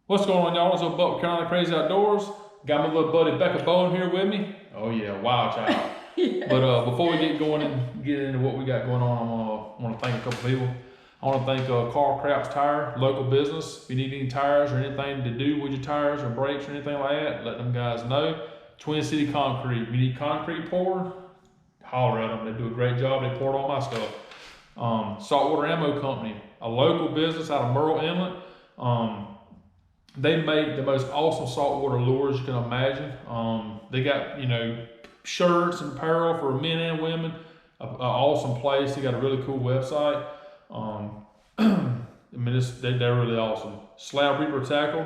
What's going on, y'all? It's up Buck Carolina Crazy Outdoors. Got my little buddy Becca Bowen here with me. Oh yeah, wild child. Yes. But before we get going and get into what we got going on, I want to thank a couple people. I want to thank Carl Craps Tire, local business. If you need any tires or anything to do with your tires or brakes or anything like that, let them guys know. Twin City Concrete. If you need concrete poured, holler at them. They do a great job. They poured all my stuff. Saltwater Ammo Company, a local business out of Merle Inlet. They make the most awesome saltwater lures you can imagine. They got, shirts and apparel for men and women. An awesome place. They got a really cool website. They're really awesome. Slab Reaper Tackle.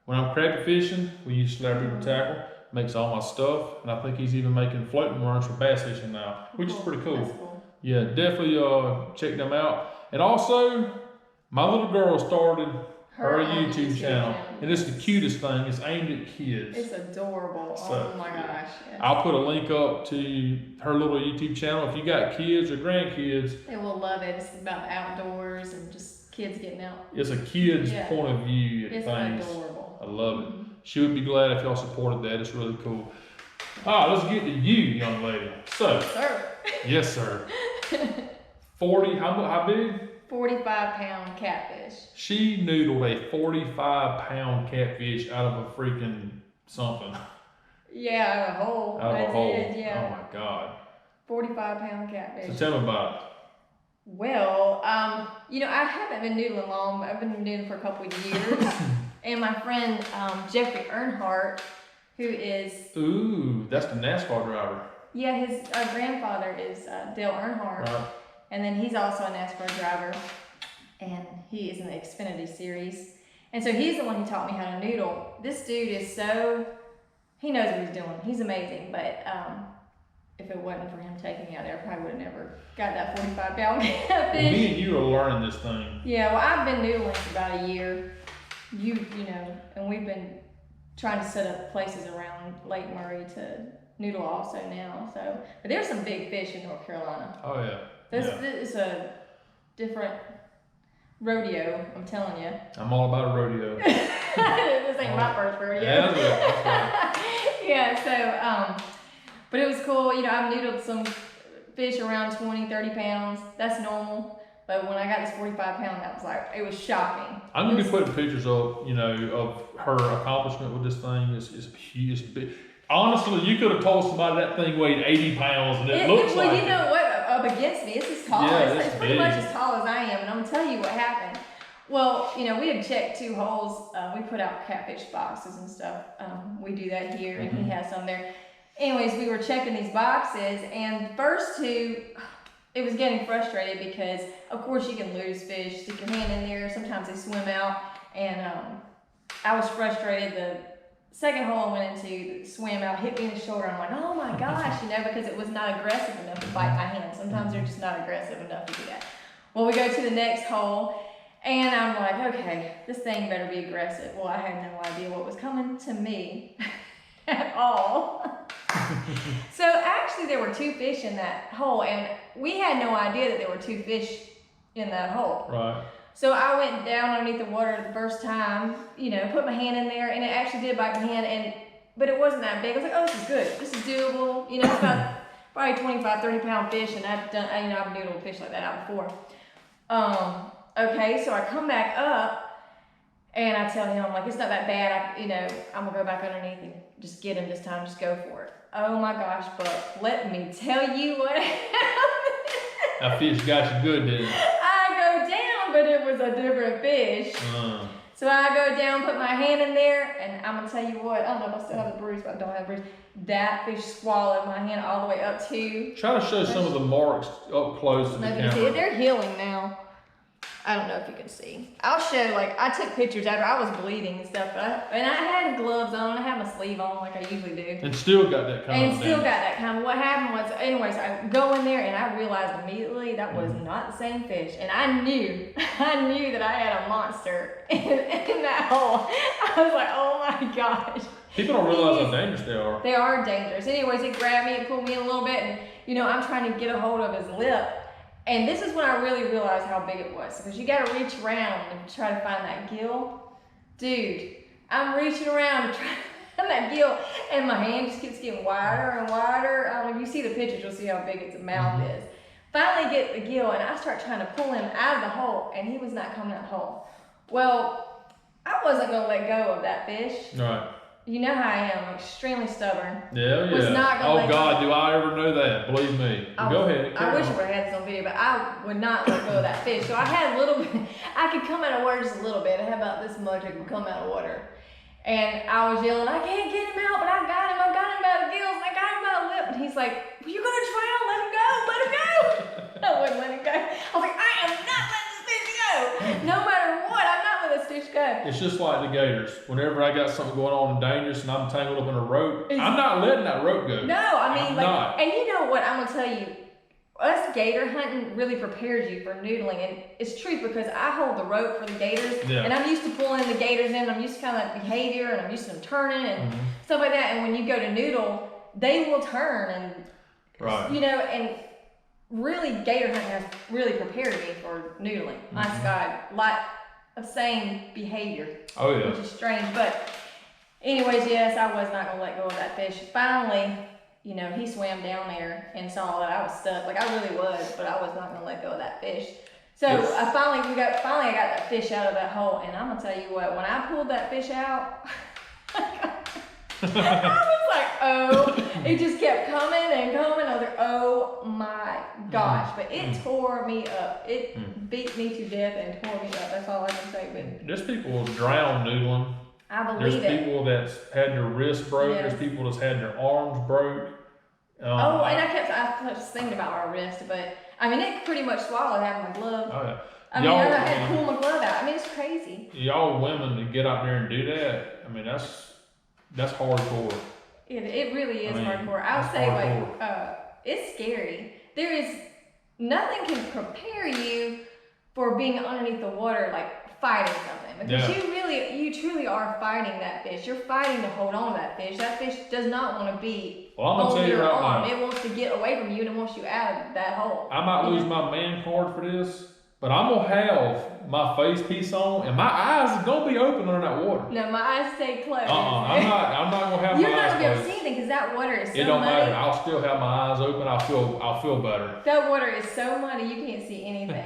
When I'm crappie fishing, we use Slab Reaper Tackle. Makes all my stuff. And I think he's even making floating worms for bass fishing now, which is pretty cool. That's cool. Yeah, definitely check them out. And also, my little girl started her YouTube channel. And it's the cutest thing. It's aimed at kids. It's adorable. So, oh my gosh. Yes. I'll put a link up to her little YouTube channel. If you got kids or grandkids, they will love it. It's about the outdoors and just kids getting out. It's a kid's point of view at things. It's adorable. I love it. She would be glad if y'all supported that. It's really cool. All right, let's get to you, young lady. So, sir. Yes, sir. 40, how big? 45-pound catfish. She noodled a 45-pound catfish out of a freaking something. Yeah, out of a hole. Out of a hole. Did, yeah. Oh my God. 45-pound catfish. So tell me about it. Well, I haven't been noodling long. I've been noodling for a couple of years. And my friend Jeffrey Earnhardt, who is... Ooh, that's the NASCAR driver. Yeah, his grandfather is Dale Earnhardt. Right. And then he's also a NASCAR driver, and he is in the Xfinity series. And so he's the one who taught me how to noodle. This dude is he knows what he's doing. He's amazing, but if it wasn't for him taking me out there, I probably would have never got that 45-pound catfish. Well, me and you are learning this thing. Yeah, well, I've been noodling for about a year. And we've been trying to set up places around Lake Murray to noodle also now. So, but there's some big fish in North Carolina. Oh yeah. This is a different rodeo, I'm telling you. I'm all about a rodeo. This ain't my first rodeo. Yeah, that's right. Yeah, so, but it was cool. I've noodled some fish around 20, 30 pounds. That's normal. But when I got this 45-pound, that was it was shocking. I'm going to be putting pictures of her accomplishment with this thing. It's huge. It's big. Honestly, you could have told somebody that thing weighed 80 pounds, and it looks like. Well, you know what? Up against me, it's as tall. Yeah, it's pretty much as tall as I am, and I'm gonna tell you what happened. Well, we had checked 2 holes. We put out catfish boxes and stuff. We do that here, and he has some there. Anyways, we were checking these boxes, and the first 2, it was getting frustrated because, of course, you can lose fish. Stick your hand in there. Sometimes they swim out, and I was frustrated. The second hole I went into, swam out, hit me in the shoulder. I'm like, oh my gosh, because it was not aggressive enough to bite my hand. Sometimes they're just not aggressive enough to do that. Well, we go to the next hole, and I'm like, okay, this thing better be aggressive. Well, I had no idea what was coming to me at all. So actually, there were 2 fish in that hole, and we had no idea that there were 2 fish in that hole. Right. So I went down underneath the water the first time, put my hand in there, and it actually did bite my hand, but it wasn't that big. I was like, oh, this is good. This is doable. It's about probably 25, 30-pound fish, and I've noodled fish like that out before. Okay, so I come back up, and I tell him, I'm like, it's not that bad. I'm going to go back underneath and just get him this time. Just go for it. Oh, my gosh, but let me tell you what happened. That fish got you good, didn't it? But it was a different fish. So I go down, put my hand in there, and I'm gonna tell you what, I don't know if I still have the bruise, but I don't have the bruise. That fish swallowed my hand all the way up to. Try to show some of the marks up close to the camera. See, they're healing now. I don't know if you can see. I'll show, I took pictures after I was bleeding and stuff, and I had gloves on, I had my sleeve on like I usually do. And still got that kind of damage. What happened was, anyways, I go in there and I realized immediately that was not the same fish. And I knew that I had a monster in that hole. I was like, oh my gosh. People don't realize how dangerous they are. They are dangerous. Anyways, it grabbed me, it pulled me in a little bit, and I'm trying to get a hold of his lip. And this is when I really realized how big it was, because you got to reach around and try to find that gill. Dude, I'm reaching around to try that gill, and my hand just keeps getting wider and wider. I don't know if you see the pictures, you'll see how big its mouth is. Finally get the gill, and I start trying to pull him out of the hole, and he was not coming out of the hole. Well, I wasn't gonna let go of that fish. Right. You know how I am, I'm extremely stubborn. Yeah. Was not gonna Oh let God, go. do I ever know that? Believe me. Go ahead. I wish I would have had this on video, but I would not let go of that fish. So I had a little bit, I could come out of water just a little bit. I had about this much I could come out of water. And I was yelling, I can't get him out, but I got him by the gills, I got him by the lip. And he's like, you're gonna drown, let him go. I wouldn't let him go. I was like, I am not letting this fish go. No matter what, I'm not letting this fish go. It's just like the gators. Whenever I got something going on and dangerous and I'm tangled up in a rope, I'm not letting that rope go. No, I mean, I'm like, not. And you know what, I'm gonna tell you, us gator hunting really prepares you for noodling, and it's true because I hold the rope for the gators, and I'm used to pulling the gators in, I'm used to kind of that behavior, and I'm used to them turning and stuff like that, and when you go to noodle, they will turn, and you know, and really gator hunting has really prepared me for noodling. Honest God, lot of same behavior, which is strange, but anyways, yes, I was not gonna let go of that fish. Finally, you know, he swam down there and saw that I was stuck. Like, I really was, but I was not gonna let go of that fish. So I finally got that fish out of that hole, and I'm gonna tell you what, when I pulled that fish out, I was like, oh, it just kept coming and coming. I was like, oh my gosh. But it tore me up. It beat me to death and tore me up. That's all I can say. But there's people drown noodling. I believe it. There's people that's had their wrists broke. Yes. There's people that's had their arms broke. And I was thinking about my wrist, but I mean, it pretty much swallowed having my glove. Oh, yeah. I mean, I had to pull my glove out. I mean, it's crazy. Y'all women to get out there and do that, I mean, that's hardcore. It really is hardcore. I would say, hardcore. Like, it's scary. There is nothing can prepare you for being underneath the water, like fighting something. Because you truly are fighting that fish. You're fighting to hold on to that fish. That fish does not want to be on your arm. It wants to get away from you and it wants you out of that hole. I might lose my man card for this, but I'm gonna have my face piece on and my eyes are gonna be open under that water. No, my eyes stay closed. I'm not gonna have my eyes closed. You're not gonna be able to see anything because that water is so muddy. It don't matter. I'll still have my eyes open. I'll feel better. That water is so muddy you can't see anything.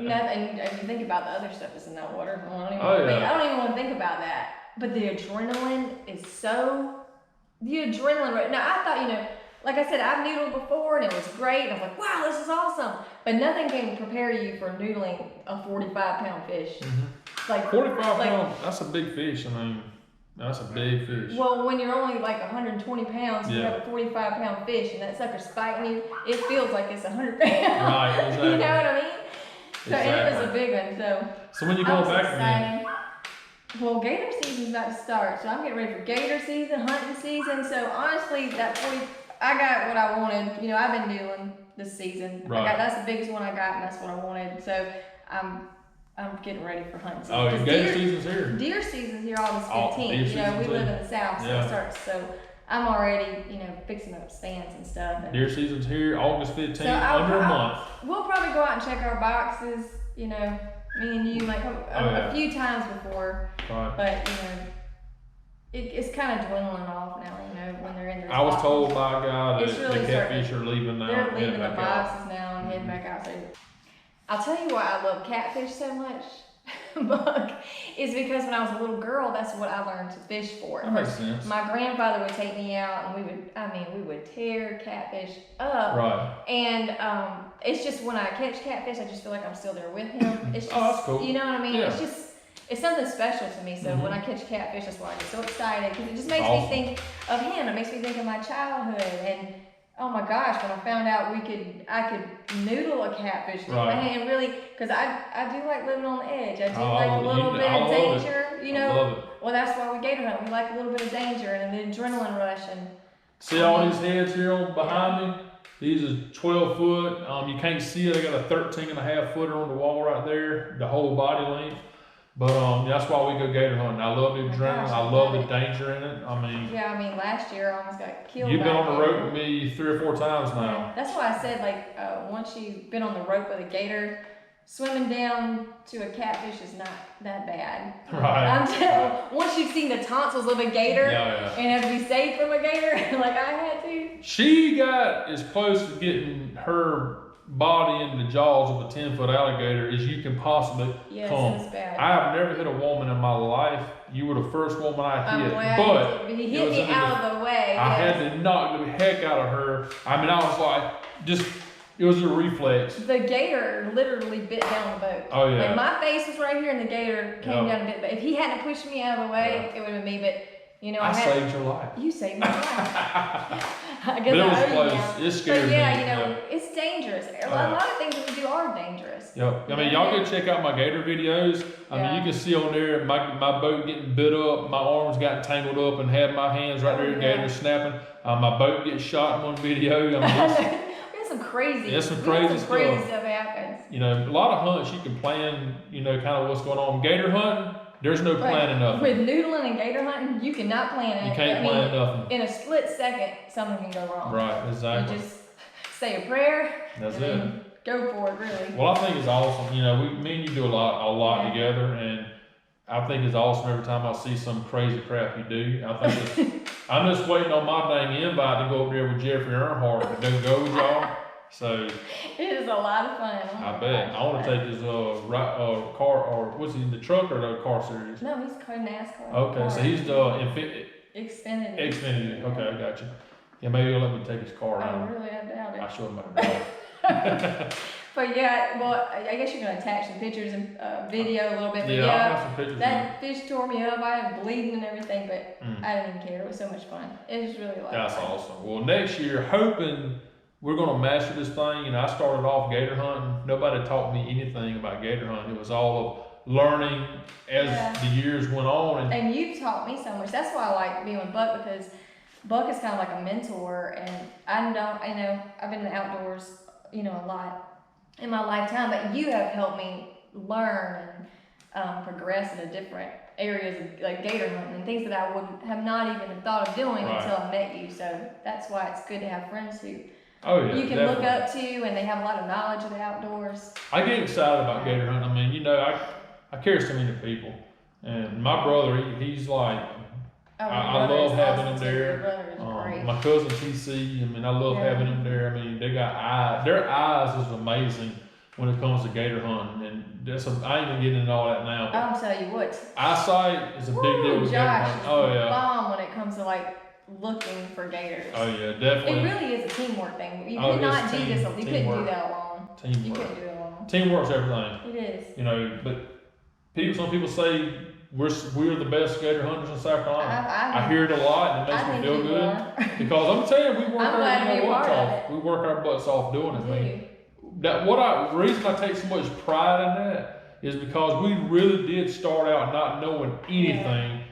Nothing. And you think about the other stuff that's in that water. I don't even want to think about that. But the adrenaline is so. The adrenaline right now. I thought, you know, like I said, I've noodled before and it was great. And I was like, wow, this is awesome. But nothing can prepare you for noodling a 45-pound fish. Like 45 pounds, that's a big fish. I mean, that's a big fish. Well, when you're only like 120 pounds, you have a 45-pound fish and that sucker's fighting you, it feels like it's 100 pounds. Right, exactly. You know what I mean? So, and it was a big one. So when you go back again? Well, gator season's about to start, so I'm getting ready for gator season, hunting season. So honestly, I got what I wanted. You know, I've been doing this season. Right. That's the biggest one I got, and that's what I wanted. So I'm getting ready for hunting season. Oh, gator season's here. Deer season's here August 15th. You know, we live in the South, so it starts. So I'm already, you know, fixing up stands and stuff. And deer season's here August 15th, under a month. We'll probably go out and check our boxes. You know, me and you, like a few times before. Right. But you know, it's kind of dwindling off now. You know, when they're in their. I was told by a guy that really the catfish are leaving now. They're leaving the boxes now and heading back out. So I'll tell you why I love catfish so much, Buck, is because when I was a little girl, that's what I learned to fish for. That makes sense. My grandfather would take me out and we would tear catfish up. Right. And it's just when I catch catfish, I just feel like I'm still there with him. It's just, that's cool. You know what I mean? Yeah. It's something special to me. So when I catch catfish, that's why I get so excited because it just makes me think of him. It makes me think of my childhood and. Oh my gosh, when I found out I could noodle a catfish with my hand, really, because I do like living on the edge. I do like a little bit of danger, you know. I love it. Well, that's why we gator hunt. We like a little bit of danger and the adrenaline rush. And see all these heads here behind me? These are 12 foot. You can't see it. I got a 13.5 footer on the wall right there, the whole body length. But that's why we go gator hunting. I love the adrenaline. I love the danger in it. I mean, last year I almost got killed. You've been on the rope with me 3 or 4 times now. That's why I said, like, once you've been on the rope with a gator, swimming down to a catfish is not that bad. Right. I'm telling. Once you've seen the tonsils of a gator and have to be saved from a gator, like I had to. She got as close to getting her body in the jaws of a 10-foot alligator as you can possibly yes, come. It was bad. I have never hit a woman in my life. You were the first woman I hit, but he hit me out of the way. I had to knock the heck out of her. I mean, I was like, it was a reflex. The gator literally bit down the boat. Oh yeah. Like my face was right here, and the gator came down a bit. But if he hadn't pushed me out of the way, it would have been me. But you know, I saved your life. You saved my life. I guess but it was I owe close. you now. It scared me. Yeah, you know, it's dangerous. A lot of things that we do are dangerous. Yep. I mean, y'all go check out my gator videos. I mean, you can see on there my boat getting bit up, my arms got tangled up, and had my hands right there, the gator snapping. My boat gets shot in one video. I mean, some crazy. Yeah, some crazy stuff happens. You know, a lot of hunts you can plan. You know, kind of what's going on. Gator hunting, there's no planning nothing. With noodling and gator hunting, you cannot plan it. You can't plan nothing. In a split second, something can go wrong. Right, exactly. You just say a prayer. That's and it. Then go for it, really. Well, I think it's awesome. You know, me and you do a lot together, and I think it's awesome every time I see some crazy crap you do. I think I'm just waiting on my dang invite to go up there with Jeffrey Earnhardt and go with y'all. So it is a lot of fun. I bet. I want to take his car, or what's he, the truck or the car series? No, he's called NASCAR. Okay, so he's the Xfinity. Xfinity. Okay, I got you. Yeah, maybe he'll let me take his car around. Oh, really? I doubt it. I show him my car. But yeah, well, I guess you're gonna attach some pictures and video a little bit. But yeah, I'll have some pictures. That fish tore me up. I was bleeding and everything, but I didn't even care. It was so much fun. It was really a lot. That's awesome. Well, next year, hoping we're gonna master this thing. You know, I started off gator hunting. Nobody taught me anything about gator hunting. It was all of learning as the years went on. And you've taught me so much. That's why I like being with Buck, because Buck is kind of like a mentor, and I know I've been in the outdoors, you know, a lot in my lifetime, but you have helped me learn and progress in the different areas of like gator hunting and things that I would have not even thought of doing until I met you. So that's why it's good to have friends who you can look up to, and they have a lot of knowledge of the outdoors. I get excited about gator hunting. I mean, you know, I care so many people, and my brother, he's like, I love having him there. My cousin TC, I mean, I love having them there. I mean, they got eyes. Their eyes is amazing when it comes to gator hunting, and I ain't even getting into all that now. I'll tell you what. Eyesight is a big deal with gator hunting. Oh yeah. Bomb when it comes to like looking for gators. Oh yeah, definitely. It really is a teamwork thing. You could not do this. You couldn't do that alone. Teamwork. You couldn't do it alone. Teamwork's everything. It is. You know, but some people say we're the best gator hunters in South Carolina. I hear it a lot, and it makes me feel good. Because I'm telling you, we work our butts off doing it. I mean, the reason I take so much pride in that is because we really did start out not knowing anything. Yeah.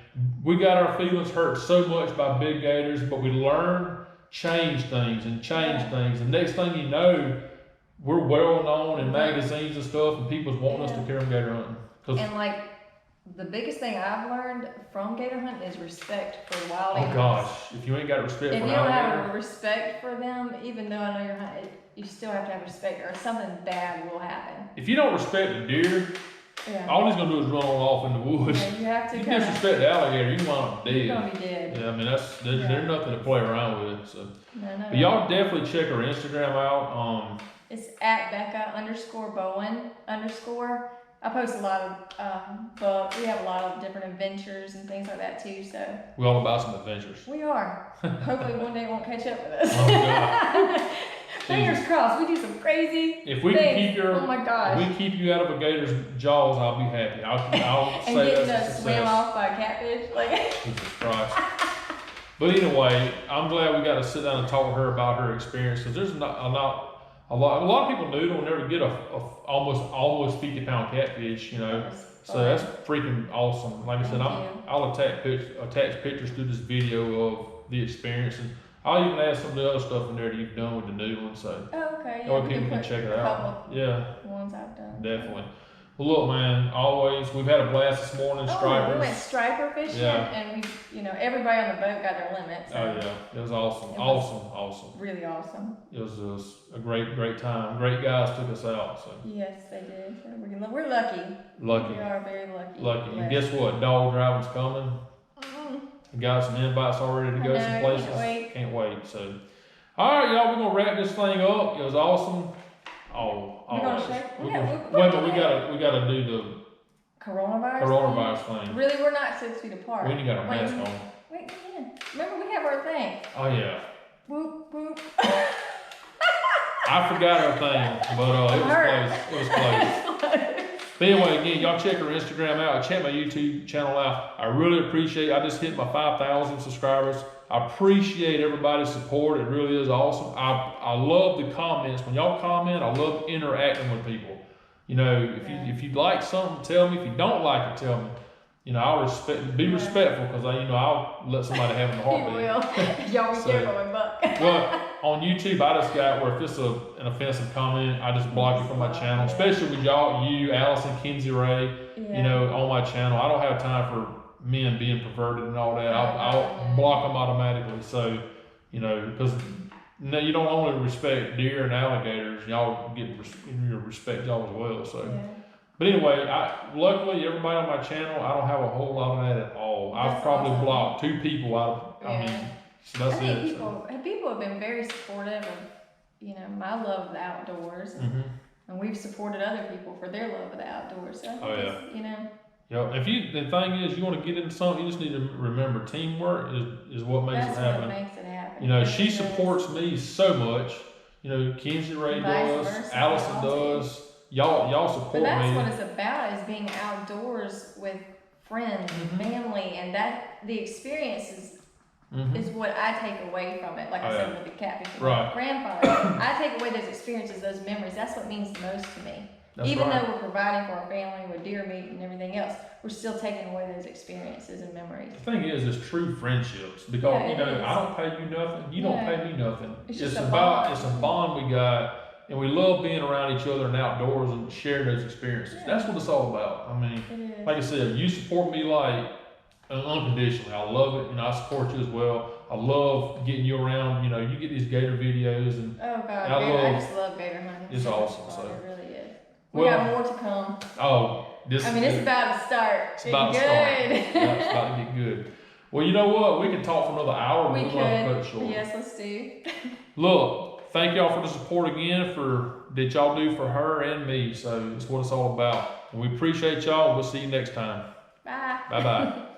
We got our feelings hurt so much by big gators, but we learned, change things. The next thing you know, we're well known in magazines and stuff, and people's wanting us to carry them gator hunting. And like, the biggest thing I've learned from gator hunting is respect for wild animals. Oh gosh, if you ain't got respect for an alligator. If you don't have respect for them, even though I know you're hunting, you still have to have respect, or something bad will happen. If you don't respect the deer, all he's gonna do is run on off in the woods. Yeah, you have to. You disrespect the alligator, you want them dead. You're gonna be dead. Yeah, I mean there's nothing to play around with. So, but y'all definitely check her Instagram out. It's at Becca_Bowen_. I post a lot of books. We have a lot of different adventures and things like that too. So we're all about some adventures. We are. Hopefully one day it won't catch up with us. Oh God. Fingers crossed. We do some crazy If we things. Can keep we keep you out of a gator's jaws, I'll be happy. I'll and say getting that's a swam off by a catfish, like. Jesus Christ. But anyway, I'm glad we got to sit down and talk with her about her experience, because there's not a lot of people noodle and never get a almost 50-pound catfish, you know. So that's freaking awesome. Like I said, I'll attach pictures through this video of the experience, and I'll even add some of the other stuff in there that you've done with the noodling. So okay, people can check it out. Ones I've done. Definitely. Well, look, man, always, we've had a blast this morning, stripers. We went striper fishing, and we, everybody on the boat got their limits. So oh, yeah, it was awesome. Awesome. Really awesome. It was just a great time. Great guys took us out, so. Yes, they did. We're lucky. Lucky. We are very lucky. Lucky. And guess what? Dog driving's coming. We got some invites already to go some places. Can't wait. So, all right, y'all, we're gonna wrap this thing up. It was awesome. We're gonna shake. Wait a minute, we gotta do the coronavirus thing. Really, we're not 6 feet apart. We ain't got our mask on. Wait, remember we have our thing. Oh yeah. Whoop whoop. I forgot our thing, but it was close. But anyway, again, y'all check our Instagram out. Check my YouTube channel out. I really appreciate it. I just hit my 5,000 subscribers. I appreciate everybody's support. It really is awesome. I love the comments. When y'all comment, I love interacting with people. If you like something, tell me. If you don't like it, tell me. I'll be respectful, because I'll let somebody have it in a heartbeat. You will. Y'all be careful with Buck. Well, on YouTube, I just got where if it's an offensive comment, I just block it from my channel. Especially with y'all, you, Allison, Kinsey Ray, on my channel. I don't have time for men being perverted and all that. I'll block them automatically. So, because you don't only respect deer and alligators, y'all get respect y'all as well. So. But anyway, luckily everybody on my channel, I don't have a whole lot of that at all. I've probably blocked 2 people out of, so that's it. People have been very supportive of, my love of the outdoors. And we've supported other people for their love of the outdoors. So Yeah. The thing is, you want to get into something, you just need to remember teamwork is what makes it happen. That's what makes it happen. She supports me so much. Kinsey Ray does, Allison does. Y'all support me. But that's what it's about, is being outdoors with friends and family, and the experiences is what I take away from it. Like I said with the catfish with my grandfather, I take away those experiences, those memories. That's what means the most to me. Even though we're providing for our family with deer meat and everything else, we're still taking away those experiences and memories. The thing is, it's true friendships, because I don't pay you nothing, you don't pay me nothing. It's a bond we got. And we love being around each other and outdoors and sharing those experiences. That's what it's all about. Like I said, you support me unconditionally. I love it, I support you as well. I love getting you around. You get these gator videos, and I just love gator hunting. It's awesome. So it really is. We got more to come. It's about to start. It's about to start. It's about to get good. Well, you know what? We can talk for another hour. We could. Cut it short. Yes, let's do. Look. Thank y'all for the support again that y'all do for her and me. So it's what it's all about. And we appreciate y'all. We'll see you next time. Bye. Bye-bye.